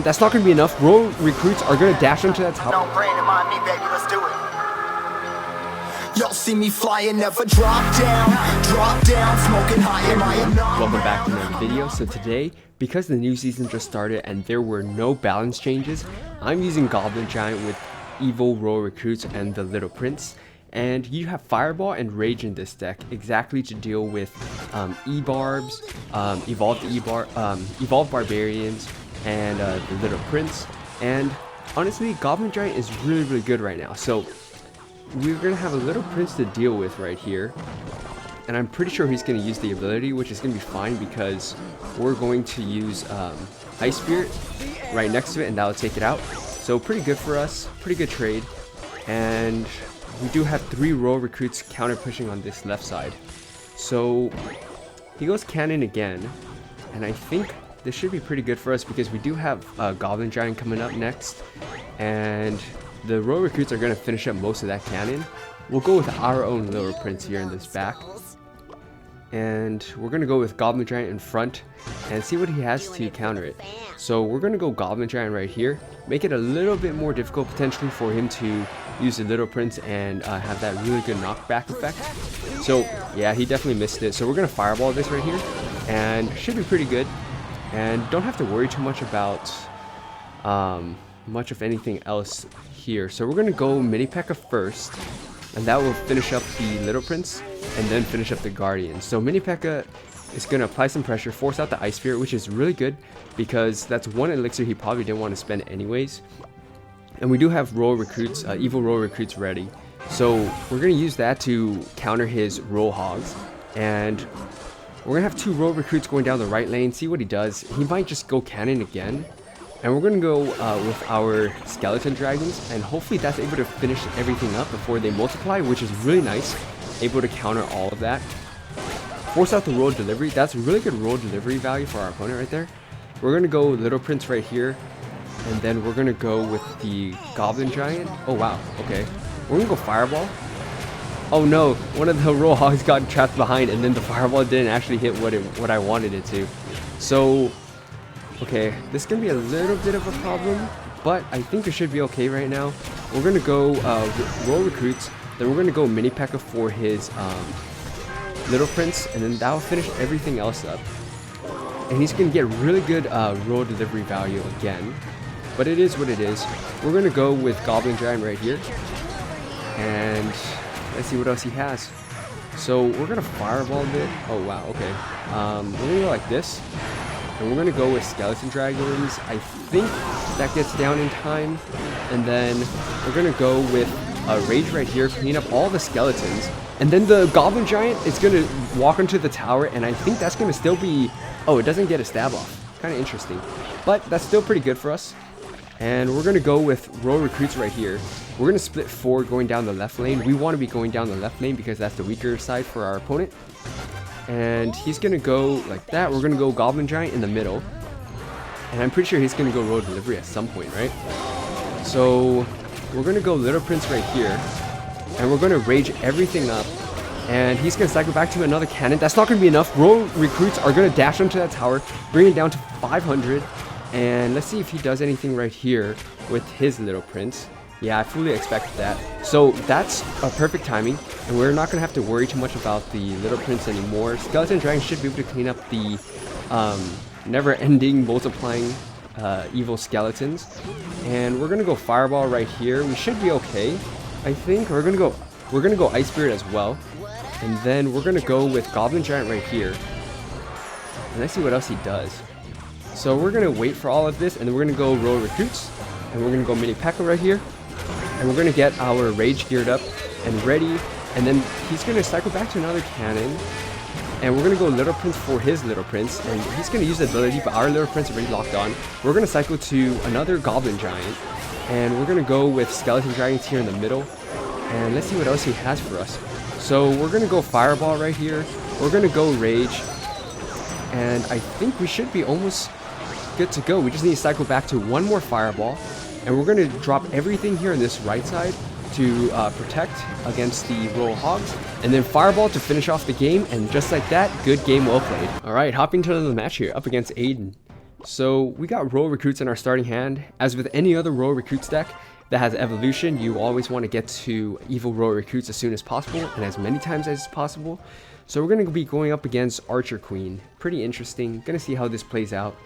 That's not going to be enough. Royal recruits are going to dash into that tower. Don't brain in mind me, baby, let's do it. Y'all see me flying, never drop down, smoking high in my Welcome back to another video. So today, because the new season just started and there were no balance changes, I'm using Goblin Giant with evil Royal recruits and the Little Prince. And you have Fireball and Rage in this deck exactly to deal with E-Barbs, evolved Barbarians, and the Little Prince. And honestly, Goblin Giant is really good right now. So we're going to have a Little Prince to deal with right here. And I'm pretty sure he's going to use the ability, which is going to be fine because we're going to use Ice Spirit right next to it, and that'll take it out. So pretty good for us, pretty good trade. And we do have 3 Royal recruits counter pushing on this left side. So he goes Cannon again, and I think this should be pretty good for us because we do have Goblin Giant coming up next, and the Royal recruits are going to finish up most of that cannon. We'll go with our own Little Prince here in this back, and we're going to go with Goblin Giant in front and see what he has to counter it. So we're going to go Goblin Giant right here, make it a little bit more difficult potentially for him to use the Little Prince and have that really good knockback effect. So yeah, he definitely missed it. So we're going to Fireball this right here, and should be pretty good. And don't have to worry too much about much of anything else here. So we're going to go Mini P.E.K.K.A first, and that will finish up the Little Prince and then finish up the Guardian. So Mini P.E.K.K.A is going to apply some pressure, force out the Ice Spirit, which is really good because that's one elixir he probably didn't want to spend anyways. And we do have Royal recruits, evil Royal recruits ready. So we're going to use that to counter his Royal Hogs. And we're going to have 2 Royal recruits going down the right lane, see what he does. He might just go Cannon again. And we're going to go with our Skeleton Dragons, and hopefully that's able to finish everything up before they multiply, which is really nice. Able to counter all of that. Force out the Royal Delivery. That's really good Royal Delivery value for our opponent right there. We're going to go Little Prince right here, and then we're going to go with the Goblin Giant. Oh wow, okay. We're going to go Fireball. Oh no, one of the Royal Hogs got trapped behind, and then the Fireball didn't actually hit what I wanted it to. So okay, this is going to be a little bit of a problem, but I think it should be okay right now. We're going to go Royal Recruits, then we're going to go Mini P.E.K.K.A for his Little Prince, and then that will finish everything else up. And he's going to get really good Royal Delivery value again, but it is what it is. We're going to go with Goblin Giant right here, and let's see what else he has. So we're going to Fireball it. Oh wow, okay. We're going to go like this. And we're going to go with Skeleton Dragons. I think that gets down in time. And then we're going to go with Rage right here, clean up all the skeletons. And then the Goblin Giant is going to walk into the tower, and I think that's going to still be... Oh, it doesn't get a stab off. Kind of interesting. But that's still pretty good for us. And we're going to go with Royal Recruits right here. We're going to split 4 going down the left lane. We want to be going down the left lane because that's the weaker side for our opponent. And he's going to go like that. We're going to go Goblin Giant in the middle. And I'm pretty sure he's going to go Royal Delivery at some point, right? So we're going to go Little Prince right here. And we're going to Rage everything up. And he's going to cycle back to another cannon. That's not going to be enough. Royal recruits are going to dash onto that tower, bring it down to 500. And let's see if he does anything right here with his Little Prince. Yeah, I fully expected that. So that's a perfect timing. And we're not going to have to worry too much about the Little Prince anymore. Skeleton Dragon should be able to clean up the never-ending multiplying evil skeletons. And we're going to go Fireball right here. We should be okay. I think we're going to go Ice Spirit as well. And then we're going to go with Goblin Giant right here. And let's see what else he does. So we're going to wait for all of this, and then we're going to go Royal Recruits. And we're going to go Mini P.E.K.K.A right here. And we're going to get our Rage geared up and ready. And then he's going to cycle back to another cannon. And we're going to go Little Prince for his Little Prince. And he's going to use the ability, but our Little Prince is already locked on. We're going to cycle to another Goblin Giant. And we're going to go with Skeleton Dragons here in the middle. And let's see what else he has for us. So we're going to go Fireball right here. We're going to go Rage. And I think we should be almost good to go. We just need to cycle back to one more Fireball. And we're going to drop everything here on this right side to protect against the Royal Hogs. And then Fireball to finish off the game. And just like that, good game well played. Alright, hopping into the match here up against Aiden. So we got royal recruits in our starting hand. As with any other royal recruits deck that has evolution, you always want to get to evil royal recruits as soon as possible and as many times as possible. So we're going to be going up against Archer Queen. Pretty interesting. Going to see how this plays out.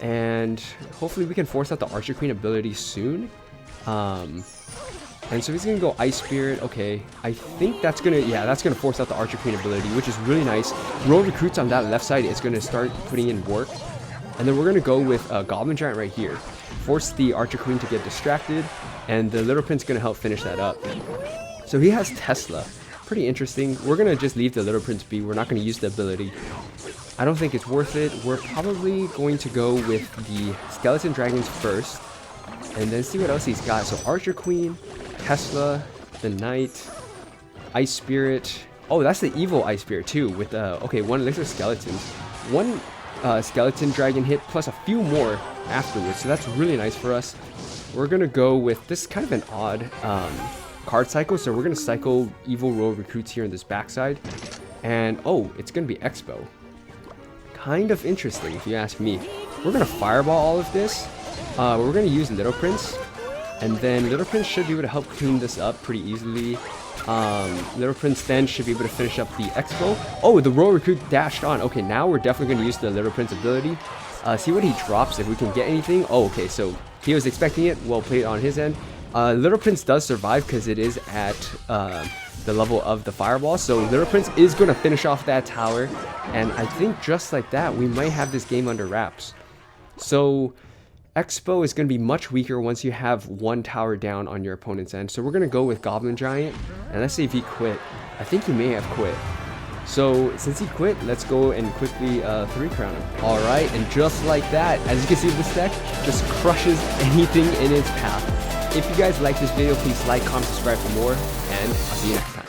And hopefully we can force out the Archer Queen ability soon. And so he's going to go Ice Spirit. Okay, I think that's going to, yeah, that's going to force out the Archer Queen ability, which is really nice. Royal recruits on that left side is going to start putting in work. And then we're going to go with Goblin Giant right here. Force the Archer Queen to get distracted, and the Little Prince is going to help finish that up. So he has Tesla. Pretty interesting. We're going to just leave the Little Prince be. We're not going to use the ability. I don't think it's worth it. We're probably going to go with the Skeleton Dragons first, and then see what else he's got. So Archer Queen, Tesla, the Knight, Ice Spirit. Oh, that's the evil Ice Spirit too, with okay, 1 Elixir Skeletons. 1 Skeleton Dragon hit plus a few more afterwards, so that's really nice for us. We're gonna go with this kind of an odd card cycle, so we're gonna cycle evil royal recruits here in this backside, and oh, it's gonna be Expo. Kind of interesting if you ask me. We're gonna fireball all of this. We're gonna use Little Prince, and then Little Prince should be able to help clean this up pretty easily. Little Prince then should be able to finish up the Expo. Oh, the Royal Recruit dashed on. Okay, now we're definitely going to use the Little Prince ability. See what he drops, if we can get anything. Oh, okay, so he was expecting it. Well played on his end. Little Prince does survive because it is at the level of the Fireball. So Little Prince is going to finish off that tower. And I think just like that, we might have this game under wraps. So Expo is going to be much weaker once you have 1 tower down on your opponent's end. So we're going to go with Goblin Giant, and let's see if he quit. I think he may have quit. So since he quit, let's go and quickly 3 crown him. Alright, and just like that, as you can see, this deck just crushes anything in its path. If you guys like this video, please like, comment, subscribe for more, and I'll see you next time.